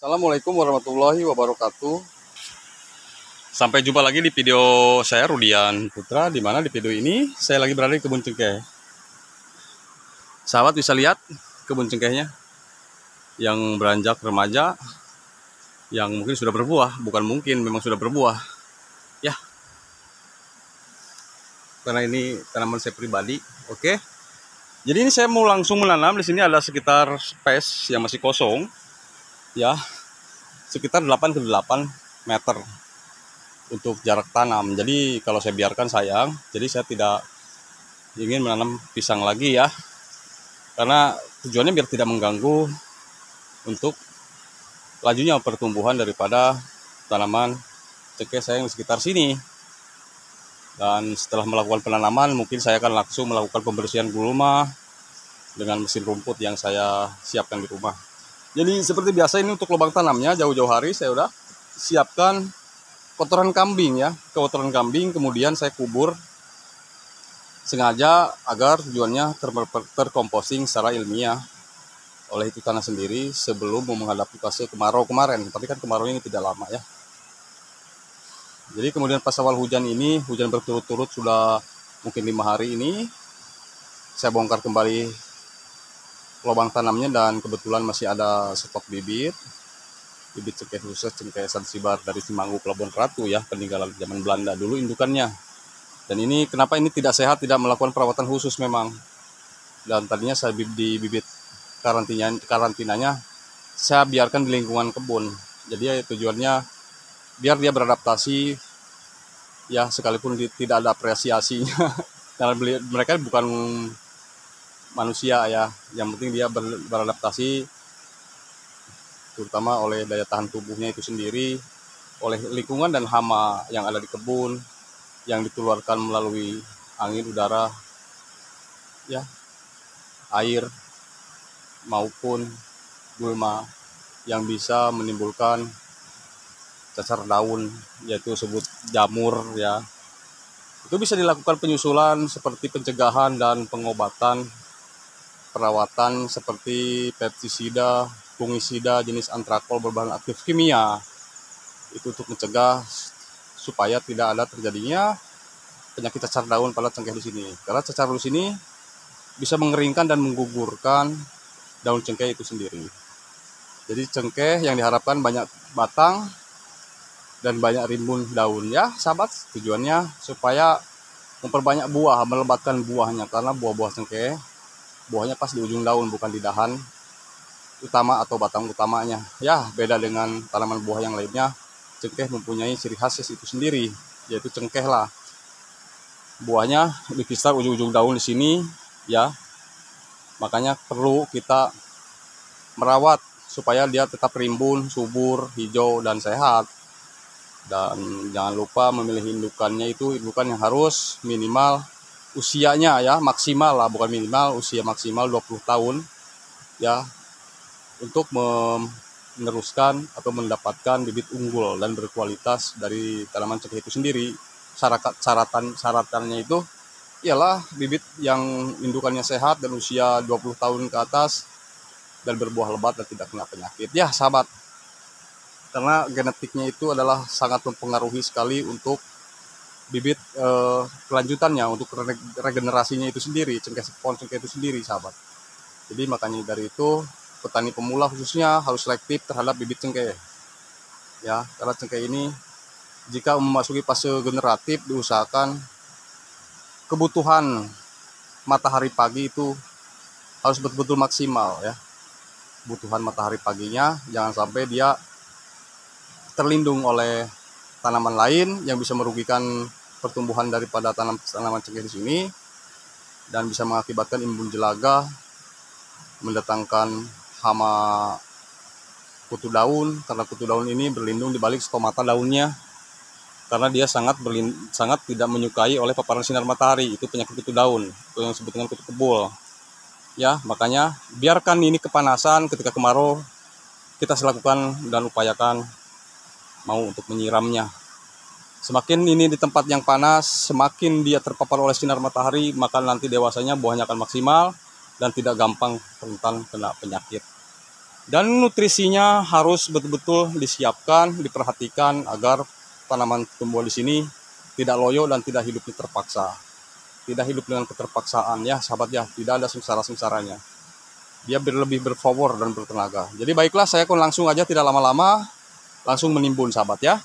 Assalamualaikum warahmatullahi wabarakatuh. Sampai jumpa lagi di video saya, Rudian Putra. Di mana di video ini saya lagi berada di kebun cengkeh. Sahabat bisa lihat kebun cengkehnya yang beranjak remaja, yang mungkin sudah berbuah. Bukan mungkin, memang sudah berbuah. Ya, karena ini tanaman saya pribadi. Oke. Jadi ini saya mau langsung menanam. Di sini ada sekitar space yang masih kosong. Ya, sekitar 8 ke 8 meter untuk jarak tanam. Jadi kalau saya biarkan sayang, jadi saya tidak ingin menanam pisang lagi ya, karena tujuannya biar tidak mengganggu untuk lajunya pertumbuhan daripada tanaman cengkeh saya yang di sekitar sini. Dan setelah melakukan penanaman, mungkin saya akan langsung melakukan pembersihan gulma dengan mesin rumput yang saya siapkan di rumah. Jadi seperti biasa, ini untuk lubang tanamnya jauh-jauh hari saya udah siapkan kotoran kambing ya, kotoran kambing, kemudian saya kubur sengaja agar tujuannya terkomposting secara ilmiah oleh itu tanah sendiri sebelum menghadapi fase kemarau kemarin. Tapi kan kemarau ini tidak lama ya. Jadi kemudian pas awal hujan ini, hujan berturut-turut sudah mungkin 5 hari ini, saya bongkar kembali lubang tanamnya dan kebetulan masih ada stok bibit cengkeh khusus, cengkeh Zanzibar dari Simanggu Pelabuhan Ratu ya, peninggalan zaman Belanda dulu indukannya. Dan ini kenapa ini tidak sehat, tidak melakukan perawatan khusus memang. Dan tadinya saya di bibit karantinanya saya biarkan di lingkungan kebun. Jadi ya, tujuannya biar dia beradaptasi ya, sekalipun tidak ada apresiasinya. Karena mereka bukan manusia ya, yang penting dia beradaptasi terutama oleh daya tahan tubuhnya itu sendiri, oleh lingkungan dan hama yang ada di kebun, yang dikeluarkan melalui angin, udara, ya, air, maupun gulma yang bisa menimbulkan cacar daun, yaitu sebut jamur ya. Itu bisa dilakukan penyusulan seperti pencegahan dan pengobatan, perawatan seperti pestisida, fungisida jenis antrakol berbahan aktif kimia. Itu untuk mencegah supaya tidak ada terjadinya penyakit cacar daun pada cengkeh di sini. Karena cacar daun di sini bisa mengeringkan dan menggugurkan daun cengkeh itu sendiri. Jadi cengkeh yang diharapkan banyak batang dan banyak rimbun daun ya, sahabat. Tujuannya supaya memperbanyak buah, melebatkan buahnya, karena buah-buah cengkeh buahnya pas di ujung daun, bukan di dahan utama atau batang utamanya ya. Beda dengan tanaman buah yang lainnya, cengkeh mempunyai ciri khas itu sendiri, yaitu cengkeh lah buahnya di sekitar ujung-ujung daun di sini ya. Makanya perlu kita merawat supaya dia tetap rimbun, subur, hijau dan sehat. Dan jangan lupa memilih indukannya, itu indukan yang harus minimal usianya ya, maksimal lah, bukan minimal, usia maksimal 20 tahun ya, untuk meneruskan atau mendapatkan bibit unggul dan berkualitas dari tanaman cengkeh itu sendiri. Syaratannya itu ialah bibit yang indukannya sehat dan usia 20 tahun ke atas dan berbuah lebat dan tidak kena penyakit ya, sahabat. Karena genetiknya itu adalah sangat mempengaruhi sekali untuk bibit kelanjutannya, untuk regenerasinya itu sendiri, pohon cengkeh itu sendiri, sahabat. Jadi makanya dari itu petani pemula khususnya harus selektif terhadap bibit cengkeh ya, karena cengkeh ini jika memasuki fase generatif diusahakan kebutuhan matahari pagi itu harus betul-betul maksimal ya. Kebutuhan matahari paginya jangan sampai dia terlindung oleh tanaman lain yang bisa merugikan pertumbuhan daripada tanaman cengkeh di sini dan bisa mengakibatkan embun jelaga, mendatangkan hama kutu daun, karena kutu daun ini berlindung di balik stomata daunnya, karena dia sangat tidak menyukai oleh paparan sinar matahari. Itu penyakit kutu daun, itu yang disebut dengan kutu kebul ya. Makanya biarkan ini kepanasan ketika kemarau, kita lakukan dan upayakan mau untuk menyiramnya. Semakin ini di tempat yang panas, semakin dia terpapar oleh sinar matahari, maka nanti dewasanya buahnya akan maksimal dan tidak gampang rentan kena penyakit. Dan nutrisinya harus betul-betul disiapkan, diperhatikan agar tanaman tumbuh di sini tidak loyo dan tidak hidupnya terpaksa. Tidak hidup dengan keterpaksaan ya sahabat ya, tidak ada sengsara-sengsaranya. Dia lebih berpower dan bertenaga. Jadi baiklah, saya akan langsung aja tidak lama-lama langsung menimbun sahabat ya.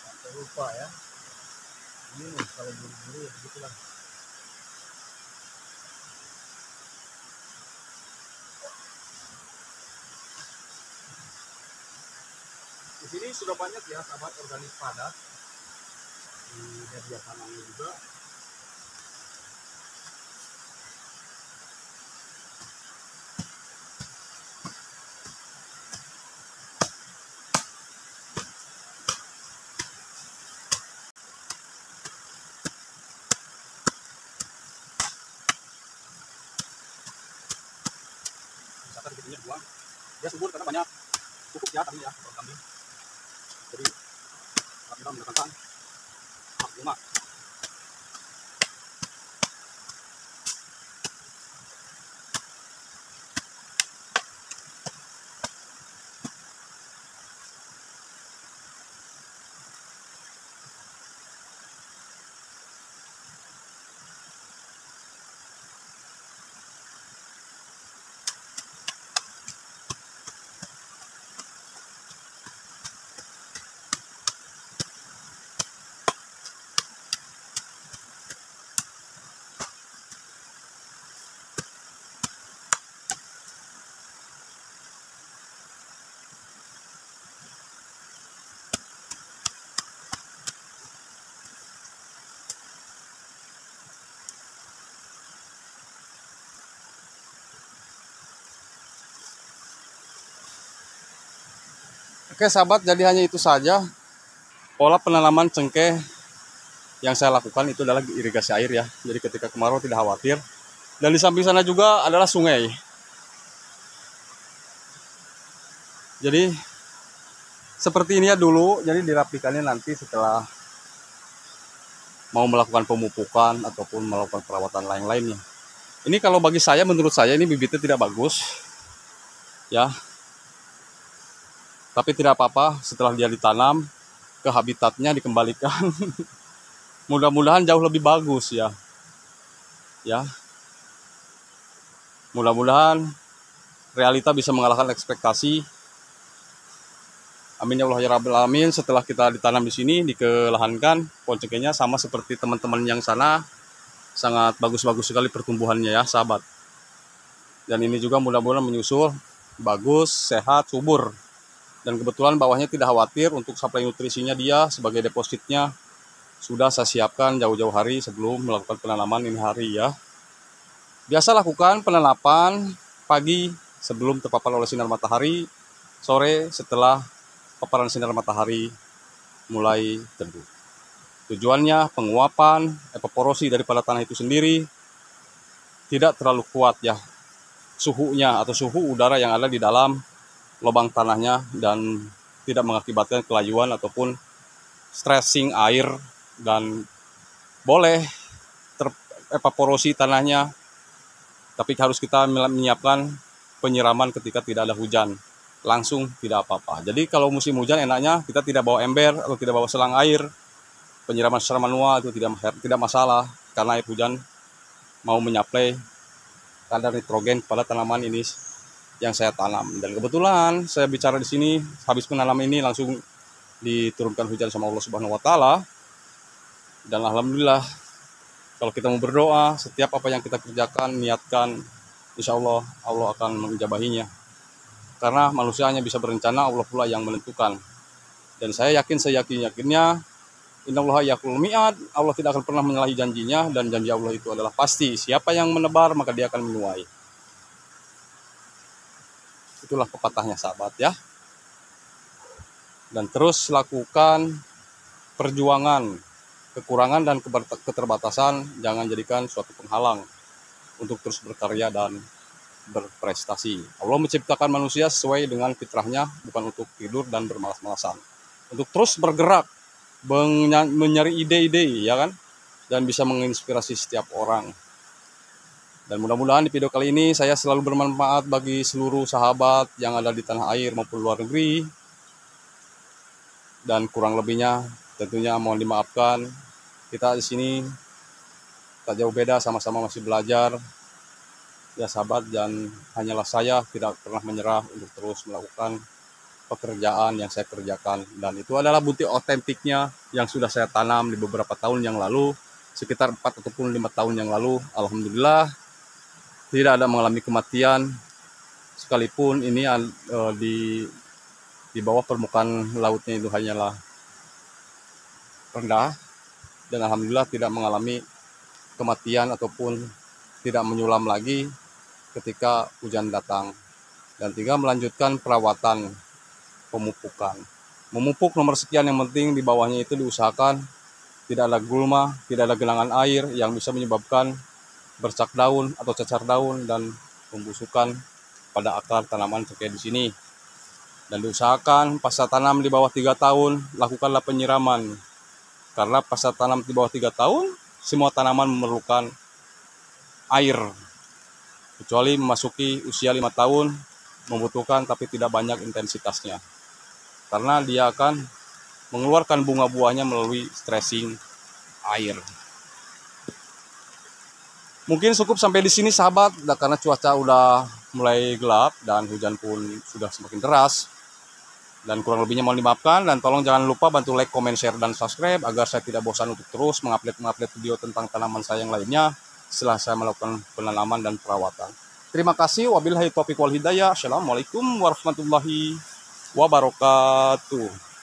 Sampai lupa ya. Ini nih, kalau buru-buru ya begitulah. Di sini sudah banyak ya sahabat organik padat di media tanamnya juga. Misalkan gitunya buang, dia subur karena banyak pupuk ya tadi ya kambing. Jadi kita menggunakan lemak. Oke sahabat, jadi hanya itu saja pola penanaman cengkeh yang saya lakukan. Itu adalah irigasi air ya. Jadi ketika kemarau tidak khawatir. Dan di samping sana juga adalah sungai. Jadi seperti ini ya dulu. Jadi dirapikannya nanti setelah mau melakukan pemupukan ataupun melakukan perawatan lain-lainnya. Ini kalau bagi saya, menurut saya ini bibitnya tidak bagus ya. Tapi tidak apa-apa, setelah dia ditanam ke habitatnya dikembalikan. Mudah-mudahan jauh lebih bagus ya. Ya. Mudah-mudahan realita bisa mengalahkan ekspektasi. Amin ya Allah ya Rabbal Alamin. Setelah kita ditanam di sini, dikelahankan, pohon cengkehnya sama seperti teman-teman yang sana, sangat bagus-bagus sekali pertumbuhannya ya sahabat. Dan ini juga mudah-mudahan menyusul bagus, sehat, subur. Dan kebetulan bawahnya tidak khawatir untuk suplai nutrisinya, dia sebagai depositnya sudah saya siapkan jauh-jauh hari sebelum melakukan penanaman ini hari ya. Biasa lakukan penanaman pagi sebelum terpapar oleh sinar matahari, sore setelah paparan sinar matahari mulai teduh. Tujuannya penguapan evaporosi daripada tanah itu sendiri tidak terlalu kuat ya suhunya atau suhu udara yang ada di dalam lubang tanahnya, dan tidak mengakibatkan kelayuan ataupun stressing air, dan boleh terevaporasi tanahnya, tapi harus kita menyiapkan penyiraman ketika tidak ada hujan langsung, tidak apa-apa. Jadi kalau musim hujan enaknya kita tidak bawa ember atau tidak bawa selang air, penyiraman secara manual itu tidak masalah, karena air hujan mau menyaplai kadar nitrogen pada tanaman ini yang saya tanam. Dan kebetulan saya bicara di sini habis menanam ini langsung diturunkan hujan sama Allah Subhanahu wa taala. Dan alhamdulillah, kalau kita mau berdoa, setiap apa yang kita kerjakan, niatkan, insya Allah Allah akan menjabahinya. Karena manusia hanya bisa berencana, Allah pula yang menentukan. Dan saya yakin, seyakin-yakinnya, innallaha yaqul mi'ad, Allah tidak akan pernah menyalahi janjinya, dan janji Allah itu adalah pasti. Siapa yang menebar maka dia akan menuai. Itulah pepatahnya sahabat ya. dan terus lakukan perjuangan. Kekurangan dan keterbatasan jangan jadikan suatu penghalang untuk terus berkarya dan berprestasi. Allah menciptakan manusia sesuai dengan fitrahnya, bukan untuk tidur dan bermalas-malasan. Untuk terus bergerak, mencari ide-ide, ya kan? Dan bisa menginspirasi setiap orang. Dan mudah-mudahan di video kali ini saya selalu bermanfaat bagi seluruh sahabat yang ada di tanah air maupun luar negeri. Dan kurang lebihnya tentunya mohon dimaafkan. Kita di sini tak jauh beda, sama-sama masih belajar. Ya sahabat, dan hanyalah saya tidak pernah menyerah untuk terus melakukan pekerjaan yang saya kerjakan. Dan itu adalah bukti otentiknya yang sudah saya tanam di beberapa tahun yang lalu, sekitar 4 ataupun 5 tahun yang lalu. Alhamdulillah tidak ada mengalami kematian, sekalipun ini di bawah permukaan lautnya itu hanyalah rendah, dan alhamdulillah tidak mengalami kematian ataupun tidak menyulam lagi ketika hujan datang. Dan tinggal melanjutkan perawatan pemupukan. Memupuk nomor sekian, yang penting di bawahnya itu diusahakan tidak ada gulma, tidak ada genangan air yang bisa menyebabkan bercak daun atau cacar daun dan pembusukan pada akar tanaman seperti di sini. Dan diusahakan pasca tanam di bawah 3 tahun lakukanlah penyiraman. Karena pasca tanam di bawah 3 tahun, semua tanaman memerlukan air. Kecuali memasuki usia 5 tahun, membutuhkan tapi tidak banyak intensitasnya. Karena dia akan mengeluarkan bunga buahnya melalui stressing air. Mungkin cukup sampai di sini sahabat, karena cuaca udah mulai gelap dan hujan pun sudah semakin deras. Dan kurang lebihnya mohon dimaafkan, dan tolong jangan lupa bantu like, comment, share, dan subscribe agar saya tidak bosan untuk terus mengupload video tentang tanaman saya yang lainnya setelah saya melakukan penanaman dan perawatan. Terima kasih. Wabillahi taufiq wal hidayah. Assalamualaikum warahmatullahi wabarakatuh.